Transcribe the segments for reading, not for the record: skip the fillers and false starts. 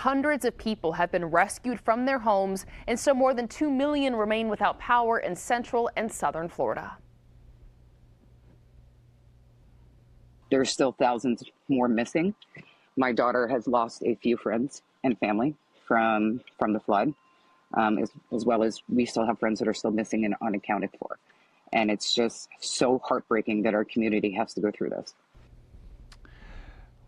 Hundreds of people have been rescued from their homes, and so more than 2 million remain without power in central and southern Florida. There's still thousands more missing. My daughter has lost a few friends and family from the flood, as well as we still have friends that are still missing and unaccounted for. And it's just so heartbreaking that our community has to go through this.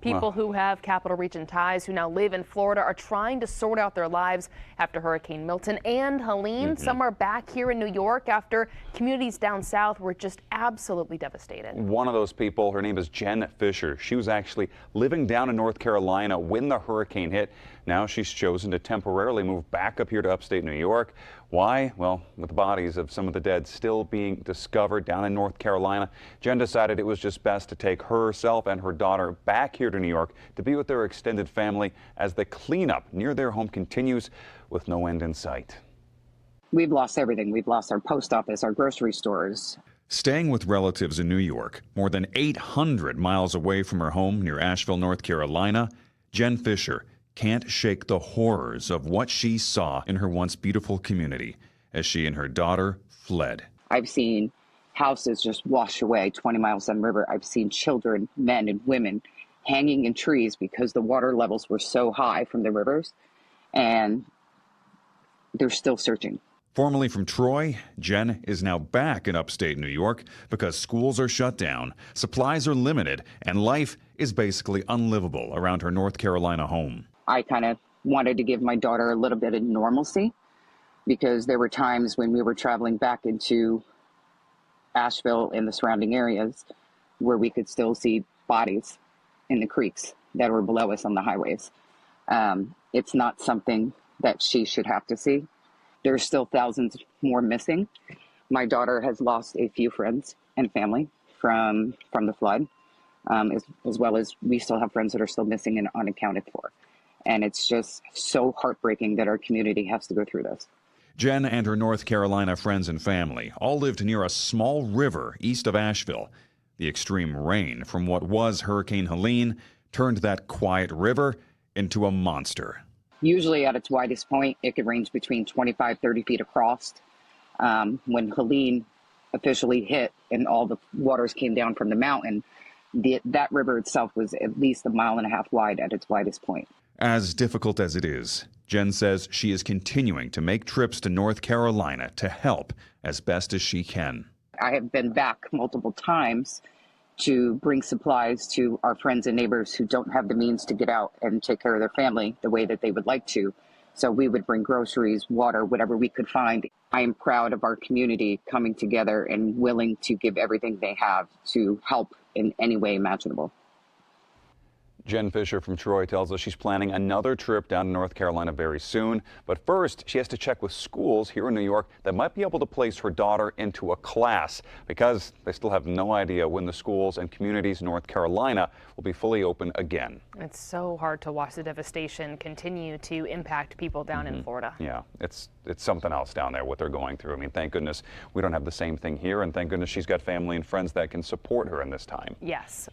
People who have Capital Region ties who now live in Florida are trying to sort out their lives after Hurricane Milton and Helene. Some are back here in New York after communities down south were just absolutely devastated. One of those people, her name is Jen Fisher. She was actually living down in North Carolina when the hurricane hit. Now she's chosen to temporarily move back up here to upstate New York. Why? Well, with the bodies of some of the dead still being discovered down in North Carolina, Jen decided it was just best to take herself and her daughter back here to New York to be with their extended family as the cleanup near their home continues with no end in sight. We've lost everything. We've lost our post office, our grocery stores. Staying with relatives in New York, more than 800 miles away from her home near Asheville, North Carolina, Jen Fisher can't shake the horrors of what she saw in her once beautiful community as she and her daughter fled. I've seen houses just wash away 20 miles down the river. I've seen children, men and women hanging in trees because the water levels were so high from the rivers, and they're still searching. Formerly from Troy, Jen is now back in upstate New York because schools are shut down, supplies are limited, and life is basically unlivable around her North Carolina home. I kind of wanted to give my daughter a little bit of normalcy because there were times when we were traveling back into Asheville and the surrounding areas where we could still see bodies in the creeks that were below us on the highways. It's not something that she should have to see. There's still thousands more missing. My daughter has lost a few friends and family from the flood, as well as we still have friends that are still missing and unaccounted for. And it's just so heartbreaking that our community has to go through this. Jen and her North Carolina friends and family all lived near a small river east of Asheville. The extreme rain from what was Hurricane Helene turned that quiet river into a monster. Usually at its widest point, it could range between 25, 30 feet across. When Helene officially hit and all the waters came down from the mountain, that river itself was at least 1.5 miles wide at its widest point. As difficult as it is, Jen says she is continuing to make trips to North Carolina to help as best as she can. I have been back multiple times to bring supplies to our friends and neighbors who don't have the means to get out and take care of their family the way that they would like to. So we would bring groceries, water, whatever we could find. I am proud of our community coming together and willing to give everything they have to help in any way imaginable. Jen Fisher from Troy tells us she's planning another trip down to North Carolina very soon. But first, she has to check with schools here in New York that might be able to place her daughter into a class because they still have no idea when the schools and communities in North Carolina will be fully open again. It's so hard to watch the devastation continue to impact people down in Florida. Yeah, it's something else down there what they're going through. I mean, thank goodness we don't have the same thing here, and thank goodness she's got family and friends that can support her in this time. Yes.